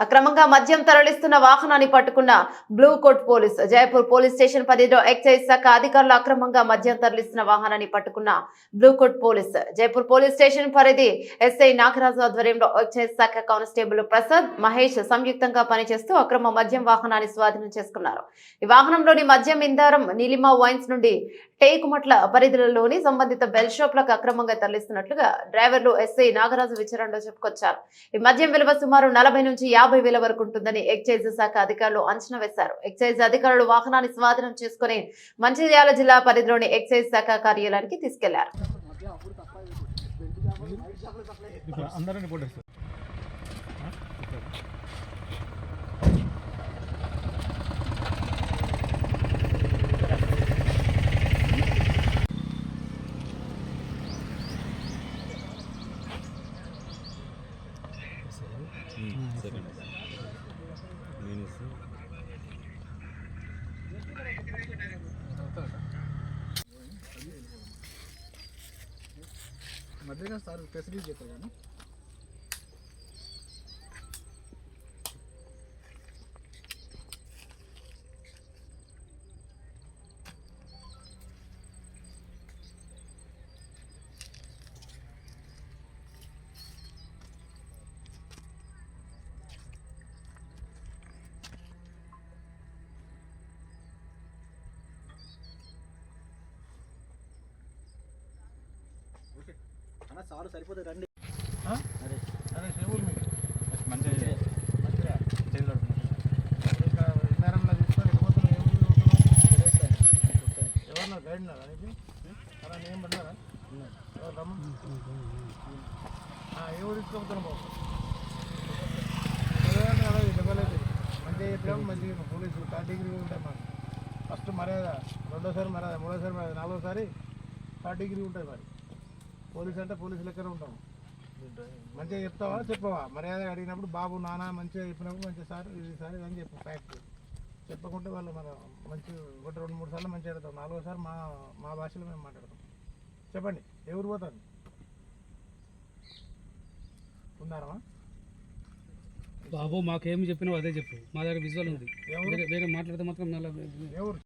అక్రమంగా మద్యం తరలిస్తున్న వాహనాన్ని పట్టుకున్న blue coat police. Jaipur police station పరిధిలో ఎక్సైజ్ శాఖ అధికారులు అక్రమంగా మద్యం తరలిస్తున్న వాహనాన్ని పట్టుకున్న blue coat police. Jaipur police station పరిధి ఎస్ఐ నాగరాజు ఆధ్వర్యంలో ఎక్సైజ్ శాఖ కానిస్టేబుల్ ప్రసాద్, మహేష్ సంయుక్తంగా పనిచేస్తూ అక్రమ మద్యం వాహనాన్ని స్వాధీనం చేసుకున్నారు. ఈ వాహనంలోని మద్యం ఇందారం నీలిమా వైన్స్ నుండి టేకుమట్ల పరిధిలోని సంబంధిత బెల్ షాప్లకు అక్రమంగా తరలిస్తున్నట్లుగా డ్రైవర్లు ఎస్ఐ నాగరాజు విచారణలో చెప్పుకొచ్చారు. ఈ మద్యం విలువ సుమారు 40 నుంచి 50 వేల వరకు ఉంటుందని ఎక్సైజ్ శాఖ అధికారులు అంచనా వేశారు. ఎక్సైజ్ అధికారులు వాహనాన్ని స్వాధీనం చేసుకుని మంచిర్యాల జిల్లా పరిధిలోని ఎక్సైజ్ శాఖ కార్యాలయానికి తీసుకెళ్లారు. మధ్యగా సార్ ఫెసిలిటీ చెప్పారు కానీ సార్ సరిపోతే రండి. అదే సేవూరు మీకు మంచిగా జైల్లో ఇంకా విన్నారంలో తీసుకొని వెళ్ళిపోతున్నాం. ఎవరన్నా గైడ్ ఉన్నారా నీకు? అలా నేను పడ్డారా? ఎవరు రమ్మ ఏ ఊరు తీసుకోపోతున్నాం బాబు? అలాగే డెబ్బలేదు మంచిగా చెప్పాము. మంచిగా పోలీసులు థర్డ్ డిగ్రీ ఉంటాయి మాకు. ఫస్ట్ మర్యాద, రెండోసారి మర్యాద, మూడోసారి మర్యాద, నాలుగోసారి థర్డ్ డిగ్రీ ఉంటుంది. మరి పోలీసు అంటే పోలీసు లెక్కనే ఉంటాము. మంచిగా చెప్తావా చెప్పవా? మర్యాద అడిగినప్పుడు బాబు నాన్న మంచిగా చెప్పినప్పుడు మంచిగా సార్ ఇది సార్ అని చెప్పు. ఫ్యాక్ట్ చెప్పకుంటే వాళ్ళు మనం మంచి ఒకటి 2-3 సార్లు మంచిగా అడుగుతాం. 4వ సారి మా భాషలో మేము మాట్లాడతాం. చెప్పండి, ఎవరు పోతారు? ఉన్నారా బాబు? మాకేమి చెప్పినావు అదే చెప్పు. మా దగ్గర విజువల్ ఉంది. వేరే మాట్లాడితే మాత్రం ఎవరు